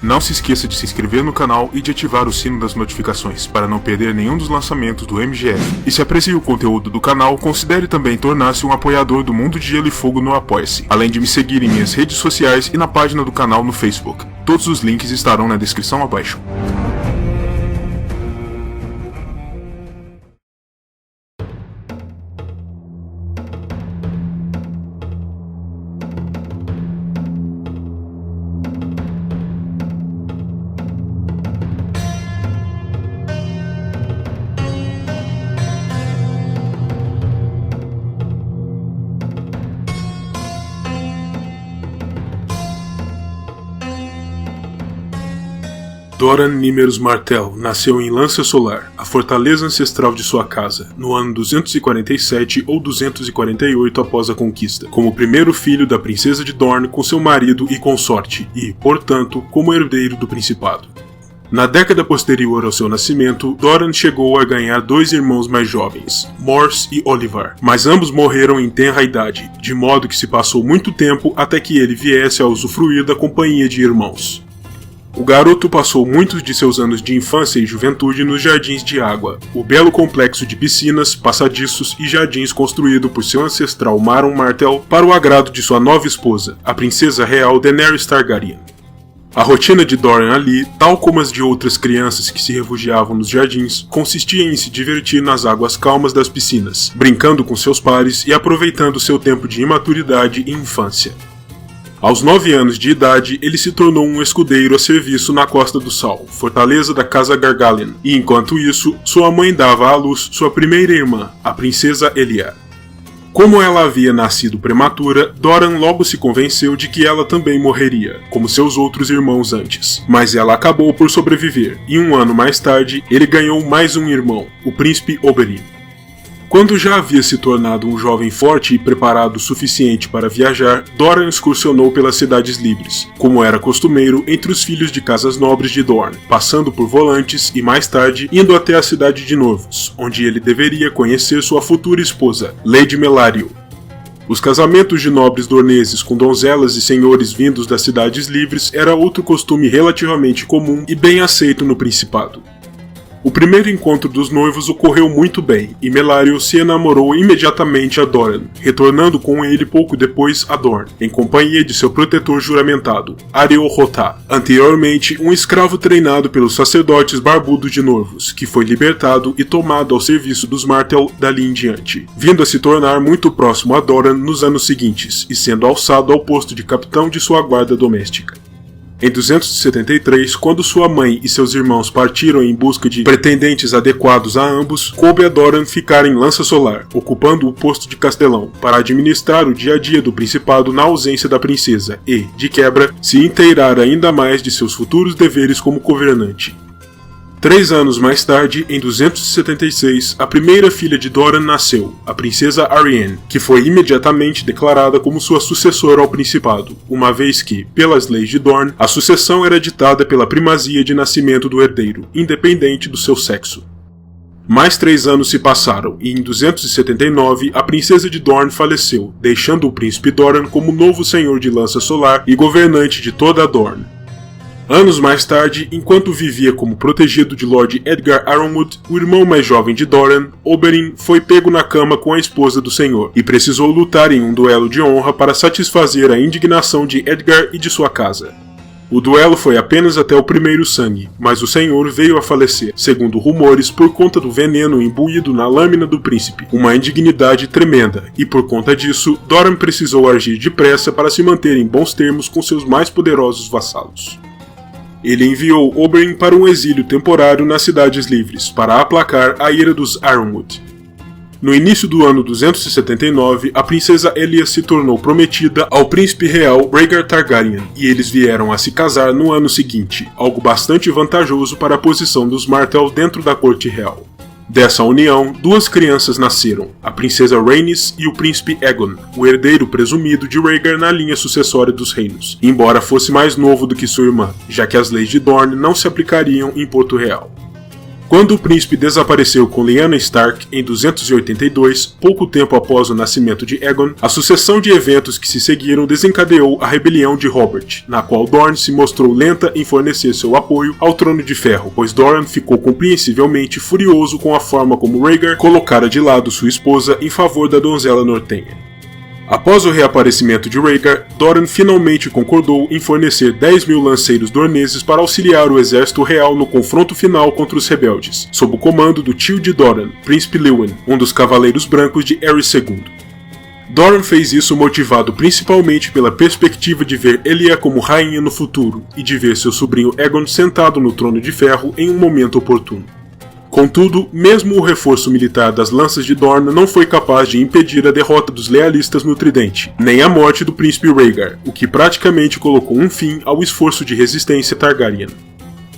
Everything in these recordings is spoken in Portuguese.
Não se esqueça de se inscrever no canal e de ativar o sino das notificações para não perder nenhum dos lançamentos do MGF. E se aprecia o conteúdo do canal, considere também tornar-se um apoiador do Mundo de Gelo e Fogo no Apoia-se, além de me seguir em minhas redes sociais e na página do canal no Facebook. Todos os links estarão na descrição abaixo. Doran Nímeros Martell nasceu em Lança Solar, a fortaleza ancestral de sua casa, no ano 247 ou 248 após a conquista, como o primeiro filho da princesa de Dorne com seu marido e consorte, e, portanto, como herdeiro do principado. Na década posterior ao seu nascimento, Doran chegou a ganhar dois irmãos mais jovens, Mors e Olyvar, mas ambos morreram em tenra idade, de modo que se passou muito tempo até que ele viesse a usufruir da companhia de irmãos. O garoto passou muitos de seus anos de infância e juventude nos Jardins de Água, o belo complexo de piscinas, passadiços e jardins construído por seu ancestral Maron Martell para o agrado de sua nova esposa, a princesa real Daenerys Targaryen. A rotina de Doran ali, tal como as de outras crianças que se refugiavam nos jardins, consistia em se divertir nas águas calmas das piscinas, brincando com seus pares e aproveitando seu tempo de imaturidade e infância. Aos 9 anos de idade, ele se tornou um escudeiro a serviço na Costa do Sal, fortaleza da Casa Gargallen, e enquanto isso, sua mãe dava à luz sua primeira irmã, a princesa Elia. Como ela havia nascido prematura, Doran logo se convenceu de que ela também morreria, como seus outros irmãos antes, mas ela acabou por sobreviver, e um ano mais tarde, ele ganhou mais um irmão, o príncipe Oberyn. Quando já havia se tornado um jovem forte e preparado o suficiente para viajar, Doran excursionou pelas cidades livres, como era costumeiro entre os filhos de casas nobres de Dorne, passando por Volantes e mais tarde indo até a cidade de Norvos, onde ele deveria conhecer sua futura esposa, Lady Mellario. Os casamentos de nobres dorneses com donzelas e senhores vindos das cidades livres era outro costume relativamente comum e bem aceito no Principado. O primeiro encontro dos noivos ocorreu muito bem, e Mellario se enamorou imediatamente a Doran, retornando com ele pouco depois a Dorne, em companhia de seu protetor juramentado, Areo Hotah, anteriormente um escravo treinado pelos sacerdotes barbudos de Norvos, que foi libertado e tomado ao serviço dos Martell dali em diante, vindo a se tornar muito próximo a Doran nos anos seguintes, e sendo alçado ao posto de capitão de sua guarda doméstica. Em 273, quando sua mãe e seus irmãos partiram em busca de pretendentes adequados a ambos, coube a Doran ficar em Lança Solar, ocupando o posto de castelão, para administrar o dia a dia do principado na ausência da princesa e, de quebra, se inteirar ainda mais de seus futuros deveres como governante. 3 anos mais tarde, em 276, a primeira filha de Doran nasceu, a princesa Arianne, que foi imediatamente declarada como sua sucessora ao principado, uma vez que, pelas leis de Dorne, a sucessão era ditada pela primazia de nascimento do herdeiro, independente do seu sexo. Mais 3 anos se passaram, e em 279, a princesa de Dorne faleceu, deixando o príncipe Doran como novo senhor de Lança Solar e governante de toda a Dorne. Anos mais tarde, enquanto vivia como protegido de Lord Edgar Arrowwood, o irmão mais jovem de Doran, Oberyn, foi pego na cama com a esposa do senhor, e precisou lutar em um duelo de honra para satisfazer a indignação de Edgar e de sua casa. O duelo foi apenas até o primeiro sangue, mas o senhor veio a falecer, segundo rumores, por conta do veneno imbuído na lâmina do príncipe, uma indignidade tremenda, e por conta disso, Doran precisou agir depressa para se manter em bons termos com seus mais poderosos vassalos. Ele enviou Oberyn para um exílio temporário nas Cidades Livres, para aplacar a ira dos Ironwood. No início do ano 279, a princesa Elia se tornou prometida ao príncipe real Rhaegar Targaryen, e eles vieram a se casar no ano seguinte, algo bastante vantajoso para a posição dos Martell dentro da corte real. Dessa união, 2 crianças nasceram, a princesa Rhaenys e o príncipe Aegon, o herdeiro presumido de Rhaegar na linha sucessória dos reinos, embora fosse mais novo do que sua irmã, já que as leis de Dorne não se aplicariam em Porto Real. Quando o príncipe desapareceu com Lyanna Stark em 282, pouco tempo após o nascimento de Aegon, a sucessão de eventos que se seguiram desencadeou a rebelião de Robert, na qual Dorne se mostrou lenta em fornecer seu apoio ao Trono de Ferro, pois Doran ficou compreensivelmente furioso com a forma como Rhaegar colocara de lado sua esposa em favor da donzela nortenha. Após o reaparecimento de Rhaegar, Doran finalmente concordou em fornecer 10.000 lanceiros dorneses para auxiliar o exército real no confronto final contra os rebeldes, sob o comando do tio de Doran, Príncipe Lewin, um dos Cavaleiros Brancos de Aerys II. Doran fez isso motivado principalmente pela perspectiva de ver Elia como rainha no futuro e de ver seu sobrinho Aegon sentado no Trono de Ferro em um momento oportuno. Contudo, mesmo o reforço militar das lanças de Dorne não foi capaz de impedir a derrota dos lealistas no Tridente, nem a morte do príncipe Rhaegar, o que praticamente colocou um fim ao esforço de resistência Targaryen.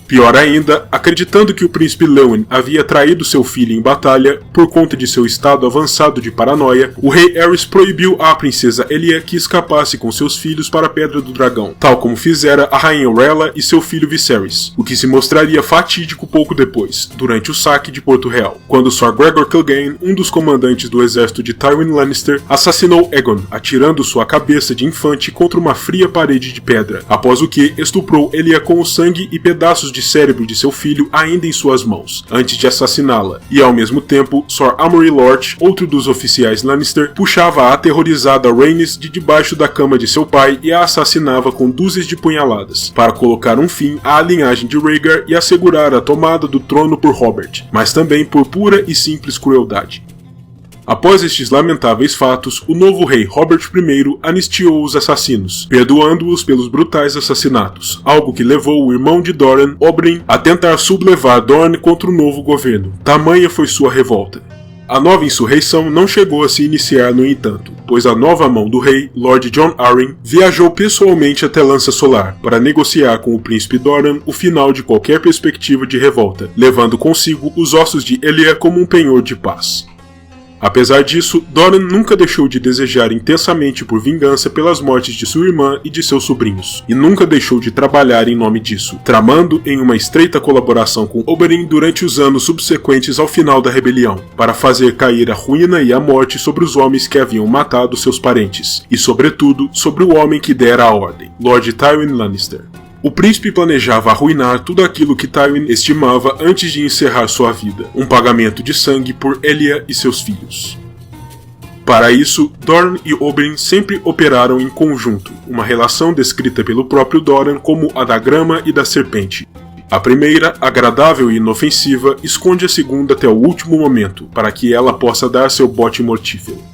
Pior ainda, acreditando que o príncipe Lewin havia traído seu filho em batalha por conta de seu estado avançado de paranoia, o rei Aerys proibiu à princesa Elia que escapasse com seus filhos para a Pedra do Dragão, tal como fizera a rainha Rhaella e seu filho Viserys, o que se mostraria fatídico pouco depois, durante o saque de Porto Real, quando Sir Gregor Clegane, um dos comandantes do exército de Tywin Lannister, assassinou Aegon, atirando sua cabeça de infante contra uma fria parede de pedra, após o que estuprou Elia com o sangue e pedaços de cérebro de seu filho ainda em suas mãos, antes de assassiná-la, e ao mesmo tempo, Sir Amory Lort, outro dos oficiais Lannister, puxava a aterrorizada Rhaenys de debaixo da cama de seu pai e a assassinava com dúzias de punhaladas, para colocar um fim à linhagem de Rhaegar e assegurar a tomada do trono por Robert, mas também por pura e simples crueldade. Após estes lamentáveis fatos, o novo rei Robert I anistiou os assassinos, perdoando-os pelos brutais assassinatos, algo que levou o irmão de Doran, Oberyn, a tentar sublevar Dorne contra o novo governo. Tamanha foi sua revolta. A nova insurreição não chegou a se iniciar, no entanto, pois a nova mão do rei, Lord Jon Arryn, viajou pessoalmente até Lança Solar para negociar com o príncipe Doran o final de qualquer perspectiva de revolta, levando consigo os ossos de Elia como um penhor de paz. Apesar disso, Doran nunca deixou de desejar intensamente por vingança pelas mortes de sua irmã e de seus sobrinhos, e nunca deixou de trabalhar em nome disso, tramando em uma estreita colaboração com Oberyn durante os anos subsequentes ao final da rebelião, para fazer cair a ruína e a morte sobre os homens que haviam matado seus parentes, e sobretudo sobre o homem que dera a ordem, Lord Tywin Lannister. O príncipe planejava arruinar tudo aquilo que Tywin estimava antes de encerrar sua vida, um pagamento de sangue por Elia e seus filhos. Para isso, Dorne e Oberyn sempre operaram em conjunto, uma relação descrita pelo próprio Doran como a da grama e da serpente. A primeira, agradável e inofensiva, esconde a segunda até o último momento, para que ela possa dar seu bote mortífero.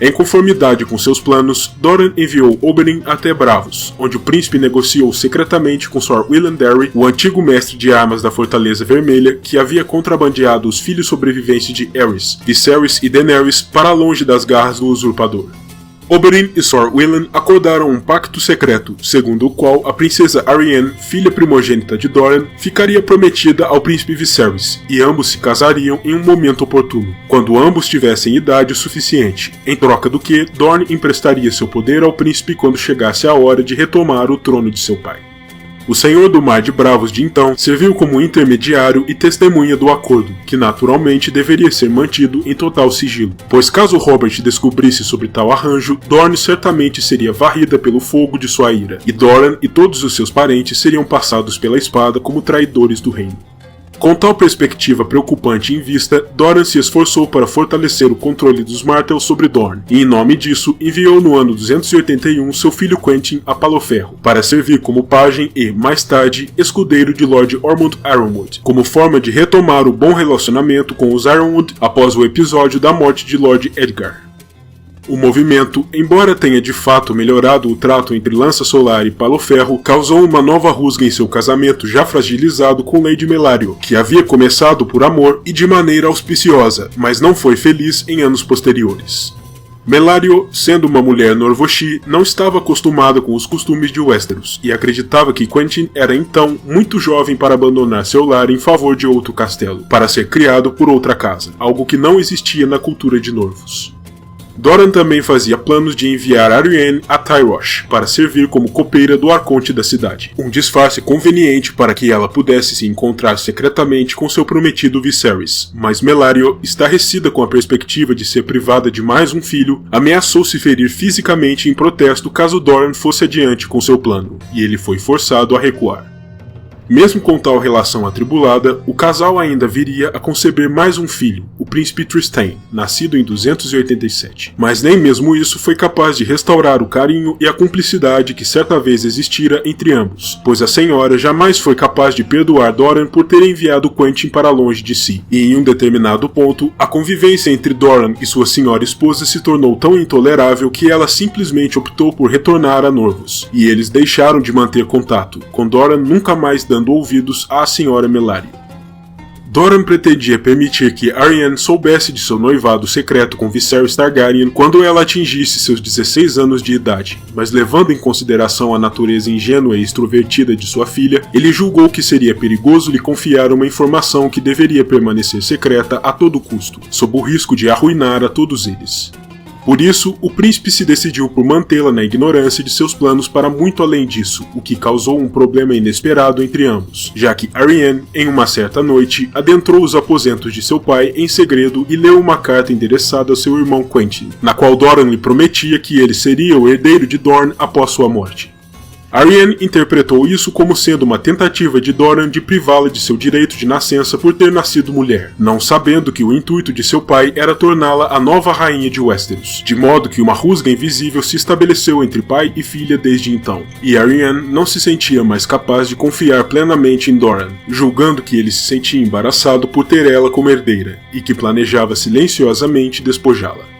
Em conformidade com seus planos, Doran enviou Oberyn até Braavos, onde o príncipe negociou secretamente com Sir William Darry, o antigo mestre de armas da Fortaleza Vermelha, que havia contrabandeado os filhos sobreviventes de Aerys, Viserys e Daenerys para longe das garras do usurpador. Oberyn e Sir William acordaram um pacto secreto, segundo o qual a princesa Arianne, filha primogênita de Doran, ficaria prometida ao príncipe Viserys, e ambos se casariam em um momento oportuno, quando ambos tivessem idade o suficiente, em troca do que Dorne emprestaria seu poder ao príncipe quando chegasse a hora de retomar o trono de seu pai. O Senhor do Mar de Braavos de então serviu como intermediário e testemunha do acordo, que naturalmente deveria ser mantido em total sigilo, pois caso Robert descobrisse sobre tal arranjo, Dorne certamente seria varrida pelo fogo de sua ira, e Doran e todos os seus parentes seriam passados pela espada como traidores do reino. Com tal perspectiva preocupante em vista, Doran se esforçou para fortalecer o controle dos Martell sobre Dorne, e em nome disso enviou no ano 281 seu filho Quentyn a Paloferro, para servir como pajem e, mais tarde, escudeiro de Lord Ormond Ironwood, como forma de retomar o bom relacionamento com os Ironwood após o episódio da morte de Lord Edgar. O movimento, embora tenha de fato melhorado o trato entre Lança Solar e Paloferro, causou uma nova rusga em seu casamento já fragilizado com Lady Mellario, que havia começado por amor e de maneira auspiciosa, mas não foi feliz em anos posteriores. Mellario, sendo uma mulher Norvoshi, não estava acostumada com os costumes de Westeros, e acreditava que Quentyn era então muito jovem para abandonar seu lar em favor de outro castelo, para ser criado por outra casa, algo que não existia na cultura de Norvos. Doran também fazia planos de enviar Arianne a Tyrosh para servir como copeira do arconte da cidade, um disfarce conveniente para que ela pudesse se encontrar secretamente com seu prometido Viserys. Mas Mellario, estarrecida com a perspectiva de ser privada de mais um filho, ameaçou se ferir fisicamente em protesto caso Doran fosse adiante com seu plano, e ele foi forçado a recuar. Mesmo com tal relação atribulada, o casal ainda viria a conceber mais um filho, o príncipe Trystane, nascido em 287. Mas nem mesmo isso foi capaz de restaurar o carinho e a cumplicidade que certa vez existira entre ambos, pois a senhora jamais foi capaz de perdoar Doran por ter enviado Quentyn para longe de si, e em um determinado ponto, a convivência entre Doran e sua senhora esposa se tornou tão intolerável que ela simplesmente optou por retornar a Norvos, e eles deixaram de manter contato, com Doran nunca mais dando ouvidos à senhora Mellario. Doran pretendia permitir que Arianne soubesse de seu noivado secreto com Viserys Targaryen quando ela atingisse seus 16 anos de idade, mas levando em consideração a natureza ingênua e extrovertida de sua filha, ele julgou que seria perigoso lhe confiar uma informação que deveria permanecer secreta a todo custo, sob o risco de arruinar a todos eles. Por isso, o príncipe se decidiu por mantê-la na ignorância de seus planos para muito além disso, o que causou um problema inesperado entre ambos, já que Arianne, em uma certa noite, adentrou os aposentos de seu pai em segredo e leu uma carta endereçada ao seu irmão Quentyn, na qual Doran lhe prometia que ele seria o herdeiro de Dorne após sua morte. Arianne interpretou isso como sendo uma tentativa de Doran de privá-la de seu direito de nascença por ter nascido mulher, não sabendo que o intuito de seu pai era torná-la a nova rainha de Westeros, de modo que uma rusga invisível se estabeleceu entre pai e filha desde então, e Arianne não se sentia mais capaz de confiar plenamente em Doran, julgando que ele se sentia embaraçado por ter ela como herdeira, e que planejava silenciosamente despojá-la.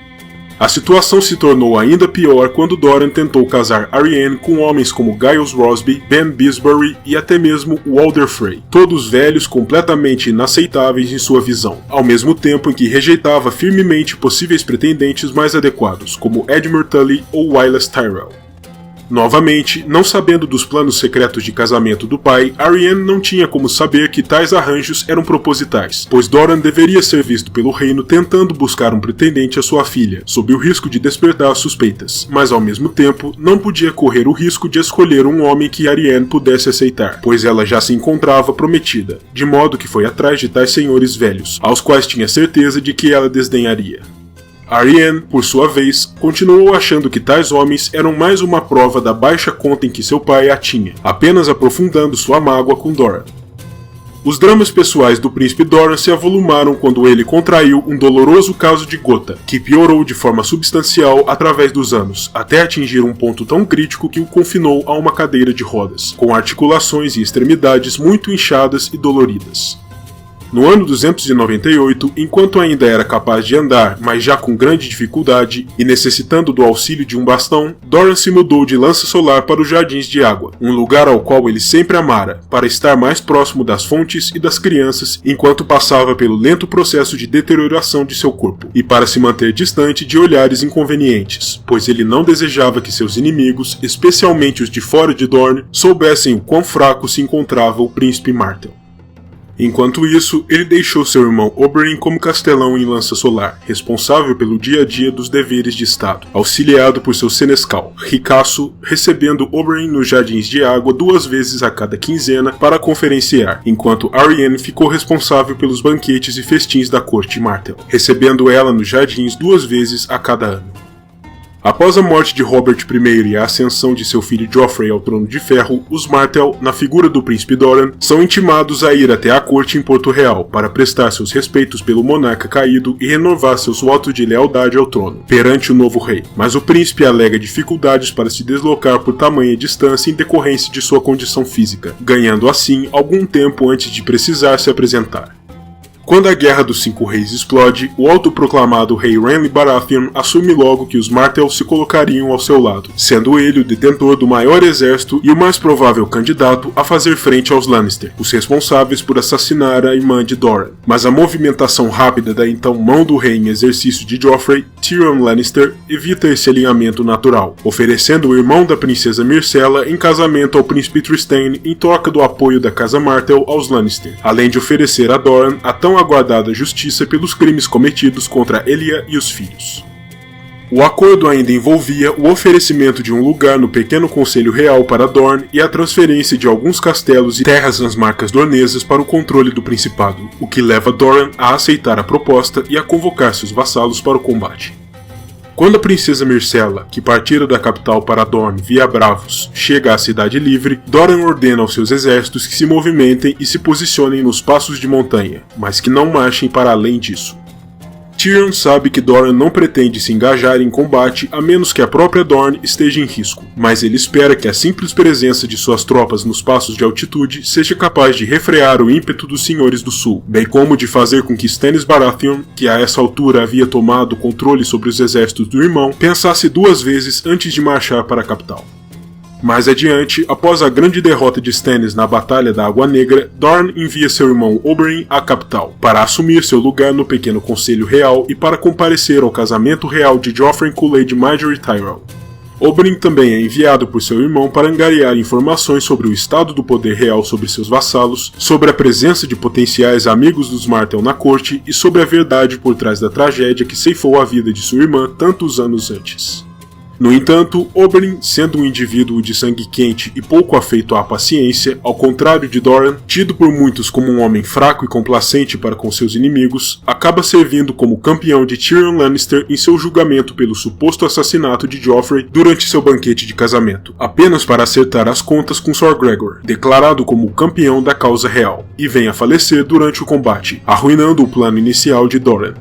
A situação se tornou ainda pior quando Doran tentou casar Arianne com homens como Giles Rosby, Ben Bisbury e até mesmo Walder Frey, todos velhos completamente inaceitáveis em sua visão, ao mesmo tempo em que rejeitava firmemente possíveis pretendentes mais adequados, como Edmure Tully ou Wylas Tyrell. Novamente, não sabendo dos planos secretos de casamento do pai, Arianne não tinha como saber que tais arranjos eram propositais, pois Doran deveria ser visto pelo reino tentando buscar um pretendente à sua filha, sob o risco de despertar suspeitas, mas ao mesmo tempo não podia correr o risco de escolher um homem que Arianne pudesse aceitar, pois ela já se encontrava prometida, de modo que foi atrás de tais senhores velhos, aos quais tinha certeza de que ela desdenharia. Arianne, por sua vez, continuou achando que tais homens eram mais uma prova da baixa conta em que seu pai a tinha, apenas aprofundando sua mágoa com Doran. Os dramas pessoais do príncipe Doran se avolumaram quando ele contraiu um doloroso caso de gota, que piorou de forma substancial através dos anos, até atingir um ponto tão crítico que o confinou a uma cadeira de rodas, com articulações e extremidades muito inchadas e doloridas. No ano 298, enquanto ainda era capaz de andar, mas já com grande dificuldade e necessitando do auxílio de um bastão, Doran se mudou de Lança Solar para os Jardins de Água, um lugar ao qual ele sempre amara, para estar mais próximo das fontes e das crianças enquanto passava pelo lento processo de deterioração de seu corpo, e para se manter distante de olhares inconvenientes, pois ele não desejava que seus inimigos, especialmente os de fora de Dorne, soubessem o quão fraco se encontrava o príncipe Martell. Enquanto isso, ele deixou seu irmão Oberyn como castelão em Lança Solar, responsável pelo dia a dia dos deveres de estado, auxiliado por seu senescal, ricaço, recebendo Oberyn nos Jardins de Água 2 vezes a cada quinzena para conferenciar, enquanto Arianne ficou responsável pelos banquetes e festins da corte Martell, recebendo ela nos jardins 2 vezes a cada ano. Após a morte de Robert I e a ascensão de seu filho Joffrey ao trono de ferro, os Martell, na figura do príncipe Doran, são intimados a ir até a corte em Porto Real para prestar seus respeitos pelo monarca caído e renovar seus votos de lealdade ao trono, perante o novo rei. Mas o príncipe alega dificuldades para se deslocar por tamanha distância em decorrência de sua condição física, ganhando assim algum tempo antes de precisar se apresentar. Quando a Guerra dos Cinco Reis explode, o autoproclamado rei Renly Baratheon assume logo que os Martell se colocariam ao seu lado, sendo ele o detentor do maior exército e o mais provável candidato a fazer frente aos Lannister, os responsáveis por assassinar a irmã de Doran. Mas a movimentação rápida da então mão do rei em exercício de Joffrey, Tyrion Lannister, evita esse alinhamento natural, oferecendo o irmão da princesa Myrcella em casamento ao príncipe Trystane em troca do apoio da casa Martell aos Lannister, além de oferecer a Doran a tão aguardada justiça pelos crimes cometidos contra Elia e os filhos. O acordo ainda envolvia o oferecimento de um lugar no pequeno conselho real para Dorne e a transferência de alguns castelos e terras nas marcas dornesas para o controle do principado, o que leva Doran a aceitar a proposta e a convocar seus vassalos para o combate. Quando a princesa Myrcella, que partira da capital para Dorne via Bravos, chega à Cidade Livre, Doran ordena aos seus exércitos que se movimentem e se posicionem nos passos de montanha, mas que não marchem para além disso. Tyrion sabe que Doran não pretende se engajar em combate a menos que a própria Dorne esteja em risco, mas ele espera que a simples presença de suas tropas nos passos de altitude seja capaz de refrear o ímpeto dos Senhores do Sul, bem como de fazer com que Stannis Baratheon, que a essa altura havia tomado o controle sobre os exércitos do irmão, pensasse duas vezes antes de marchar para a capital. Mais adiante, após a grande derrota de Stannis na Batalha da Água Negra, Dorne envia seu irmão Oberyn à capital, para assumir seu lugar no pequeno conselho real e para comparecer ao casamento real de Joffrey com Lady Margaery Tyrell. Oberyn também é enviado por seu irmão para angariar informações sobre o estado do poder real sobre seus vassalos, sobre a presença de potenciais amigos dos Martell na corte e sobre a verdade por trás da tragédia que ceifou a vida de sua irmã tantos anos antes. No entanto, Oberyn, sendo um indivíduo de sangue quente e pouco afeito à paciência, ao contrário de Doran, tido por muitos como um homem fraco e complacente para com seus inimigos, acaba servindo como campeão de Tyrion Lannister em seu julgamento pelo suposto assassinato de Joffrey durante seu banquete de casamento, apenas para acertar as contas com Sor Gregor, declarado como o campeão da causa real, e vem a falecer durante o combate, arruinando o plano inicial de Doran.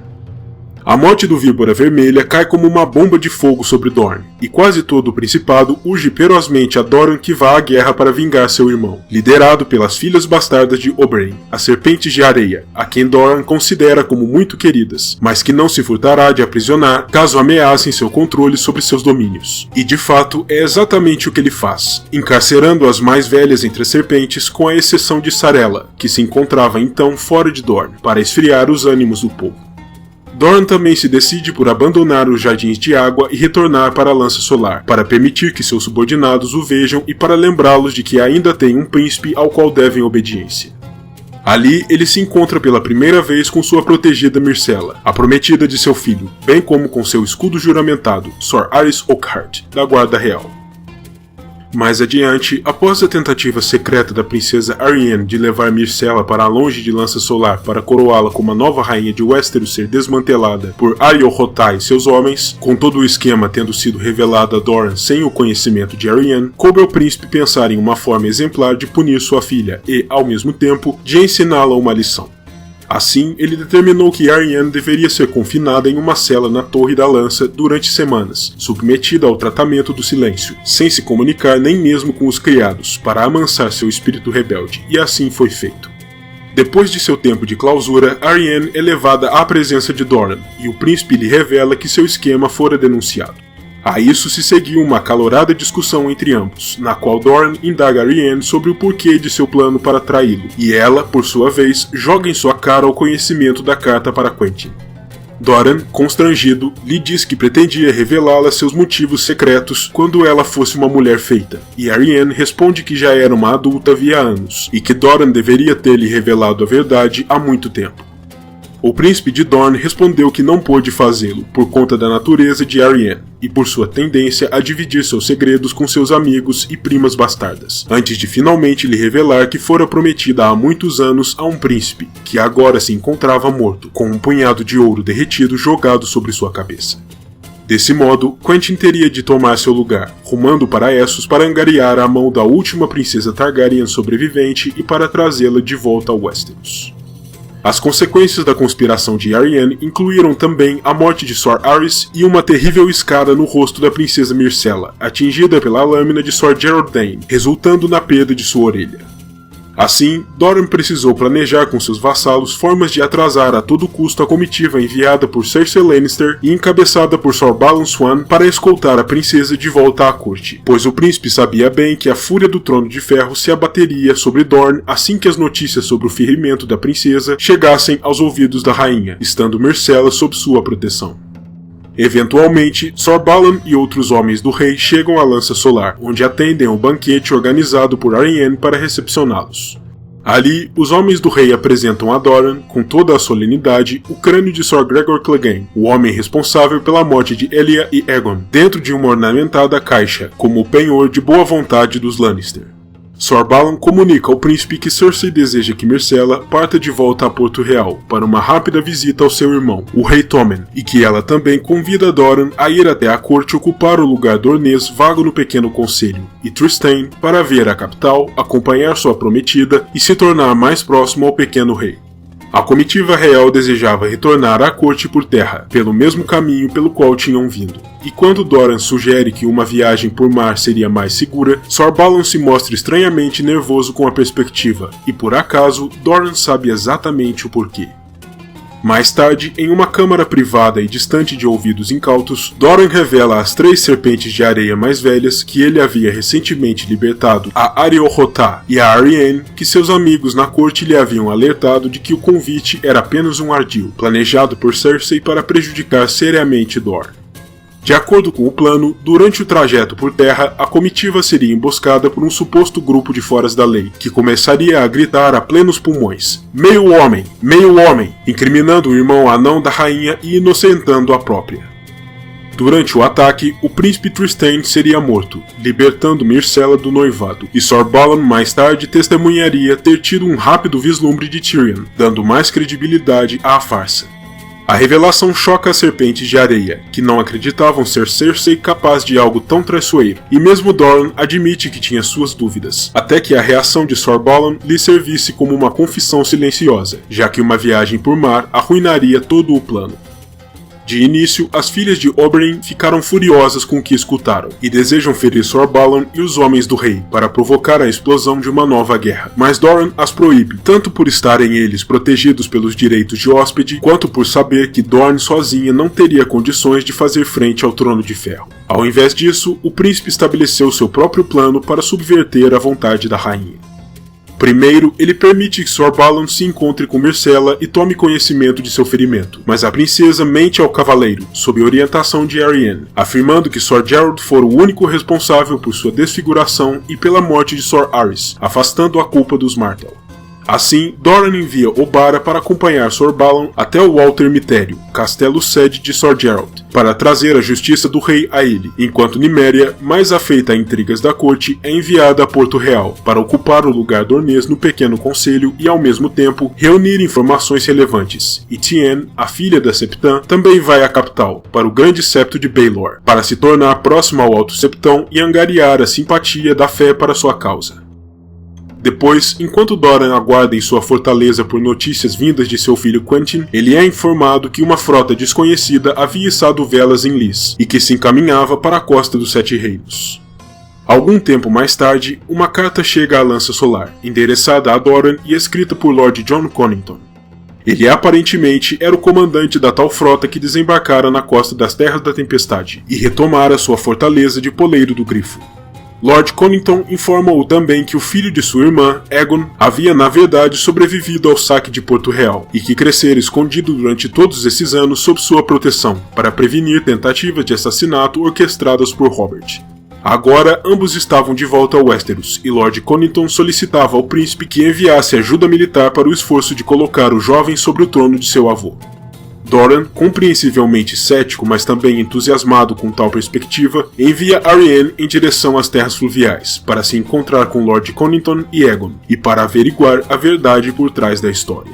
A morte do Víbora Vermelha cai como uma bomba de fogo sobre Dorne, e quase todo o Principado urge ferozmente a Doran que vá à guerra para vingar seu irmão, liderado pelas filhas bastardas de Oberyn, as Serpentes de Areia, a quem Doran considera como muito queridas, mas que não se furtará de aprisionar caso ameacem seu controle sobre seus domínios. E de fato é exatamente o que ele faz, encarcerando as mais velhas entre as serpentes com a exceção de Sarella, que se encontrava então fora de Dorne, para esfriar os ânimos do povo. Doran também se decide por abandonar os Jardins de Água e retornar para a Lança Solar, para permitir que seus subordinados o vejam e para lembrá-los de que ainda tem um príncipe ao qual devem obediência. Ali, ele se encontra pela primeira vez com sua protegida Myrcella, a prometida de seu filho, bem como com seu escudo juramentado, Sor Arys Oakheart, da Guarda Real. Mais adiante, após a tentativa secreta da princesa Arianne de levar Myrcella para longe de Lança Solar para coroá-la como a nova rainha de Westeros ser desmantelada por Areo Hottai e seus homens, com todo o esquema tendo sido revelado a Doran sem o conhecimento de Arianne, coube ao príncipe pensar em uma forma exemplar de punir sua filha e, ao mesmo tempo, de ensiná-la uma lição. Assim, ele determinou que Arianne deveria ser confinada em uma cela na Torre da Lança durante semanas, submetida ao tratamento do silêncio, sem se comunicar nem mesmo com os criados, para amansar seu espírito rebelde, e assim foi feito. Depois de seu tempo de clausura, Arianne é levada à presença de Doran, e o príncipe lhe revela que seu esquema fora denunciado. A isso se seguiu uma acalorada discussão entre ambos, na qual Doran indaga Arianne sobre o porquê de seu plano para traí-lo, e ela, por sua vez, joga em sua cara o conhecimento da carta para Quentyn. Doran, constrangido, lhe diz que pretendia revelá-la seus motivos secretos quando ela fosse uma mulher feita, e Arianne responde que já era uma adulta havia anos, e que Doran deveria ter-lhe revelado a verdade há muito tempo. O príncipe de Dorne respondeu que não pôde fazê-lo por conta da natureza de Arianne e por sua tendência a dividir seus segredos com seus amigos e primas bastardas, antes de finalmente lhe revelar que fora prometida há muitos anos a um príncipe, que agora se encontrava morto, com um punhado de ouro derretido jogado sobre sua cabeça. Desse modo, Quentyn teria de tomar seu lugar, rumando para Essos para angariar a mão da última princesa Targaryen sobrevivente e para trazê-la de volta a Westeros. As consequências da conspiração de Arianne incluíram também a morte de Sor Arys e uma terrível escada no rosto da princesa Myrcella, atingida pela lâmina de Sor Gerald Dane, resultando na perda de sua orelha. Assim, Doran precisou planejar com seus vassalos formas de atrasar a todo custo a comitiva enviada por Cersei Lannister e encabeçada por Sor Balon Swan para escoltar a princesa de volta à corte, pois o príncipe sabia bem que a fúria do Trono de Ferro se abateria sobre Dorne assim que as notícias sobre o ferimento da princesa chegassem aos ouvidos da rainha, estando Myrcella sob sua proteção. Eventualmente, Sor Balon e outros homens do rei chegam à Lança Solar, onde atendem ao banquete organizado por Arianne para recepcioná-los. Ali, os homens do rei apresentam a Doran, com toda a solenidade, o crânio de Sir Gregor Clegane, o homem responsável pela morte de Elia e Aegon, dentro de uma ornamentada caixa, como o penhor de boa vontade dos Lannister. Sor Balon comunica ao príncipe que Cersei deseja que Myrcella parta de volta a Porto Real para uma rápida visita ao seu irmão, o rei Tommen, e que ela também convida Doran a ir até a corte ocupar o lugar dornês vago no pequeno conselho, e Trystane para ver a capital, acompanhar sua prometida e se tornar mais próximo ao pequeno rei. A comitiva real desejava retornar à corte por terra, pelo mesmo caminho pelo qual tinham vindo. E quando Doran sugere que uma viagem por mar seria mais segura, Sor Balon se mostra estranhamente nervoso com a perspectiva, e por acaso, Doran sabe exatamente o porquê. Mais tarde, em uma câmara privada e distante de ouvidos incautos, Doran revela às 3 serpentes de areia mais velhas que ele havia recentemente libertado a Ariel-Hotah e a Arianne, que seus amigos na corte lhe haviam alertado de que o convite era apenas um ardil, planejado por Cersei para prejudicar seriamente Dorne. De acordo com o plano, durante o trajeto por terra, a comitiva seria emboscada por um suposto grupo de foras da lei, que começaria a gritar a plenos pulmões: meio homem, incriminando o irmão anão da rainha e inocentando a própria. Durante o ataque, o príncipe Trystane seria morto, libertando Myrcella do noivado, e Sor Balon mais tarde testemunharia ter tido um rápido vislumbre de Tyrion, dando mais credibilidade à farsa. A revelação choca as serpentes de areia, que não acreditavam ser Cersei capaz de algo tão traiçoeiro, e mesmo Doran admite que tinha suas dúvidas, até que a reação de Sor Balon lhe servisse como uma confissão silenciosa, já que uma viagem por mar arruinaria todo o plano. De início, as filhas de Oberyn ficaram furiosas com o que escutaram, e desejam ferir Sor Balon e os homens do rei, para provocar a explosão de uma nova guerra. Mas Doran as proíbe, tanto por estarem eles protegidos pelos direitos de hóspede, quanto por saber que Dorne sozinha não teria condições de fazer frente ao Trono de Ferro. Ao invés disso, o príncipe estabeleceu seu próprio plano para subverter a vontade da rainha. Primeiro, ele permite que Sor Balon se encontre com Myrcella e tome conhecimento de seu ferimento, mas a princesa mente ao cavaleiro, sob orientação de Arianne, afirmando que Sor Gerald fora o único responsável por sua desfiguração e pela morte de Sor Aerys, afastando a culpa dos Martell. Assim, Doran envia Obara para acompanhar Sor Balon até o alto ermitério, castelo sede de Sor Gerald, para trazer a justiça do rei a ele, enquanto Nymeria, mais afeita a intrigas da corte, é enviada a Porto Real para ocupar o lugar dornês no pequeno conselho e, ao mesmo tempo, reunir informações relevantes. E Tien, a filha da Septã, também vai à capital, para o grande septo de Baelor, para se tornar próxima ao Alto Septão e angariar a simpatia da fé para sua causa. Depois, enquanto Doran aguarda em sua fortaleza por notícias vindas de seu filho Quentyn, ele é informado que uma frota desconhecida havia içado velas em Lys, e que se encaminhava para a costa dos Sete Reinos. Algum tempo mais tarde, uma carta chega à Lança Solar, endereçada a Doran e escrita por Lord Jon Connington. Ele aparentemente era o comandante da tal frota que desembarcara na costa das Terras da Tempestade, e retomara sua fortaleza de Poleiro do Grifo. Lord Connington informa-o também que o filho de sua irmã, Aegon, havia na verdade sobrevivido ao saque de Porto Real e que crescera escondido durante todos esses anos sob sua proteção, para prevenir tentativas de assassinato orquestradas por Robert. Agora, ambos estavam de volta a Westeros, e Lord Connington solicitava ao príncipe que enviasse ajuda militar para o esforço de colocar o jovem sobre o trono de seu avô. Doran, compreensivelmente cético, mas também entusiasmado com tal perspectiva, envia Arianne em direção às terras fluviais, para se encontrar com Lord Connington e Aegon, e para averiguar a verdade por trás da história.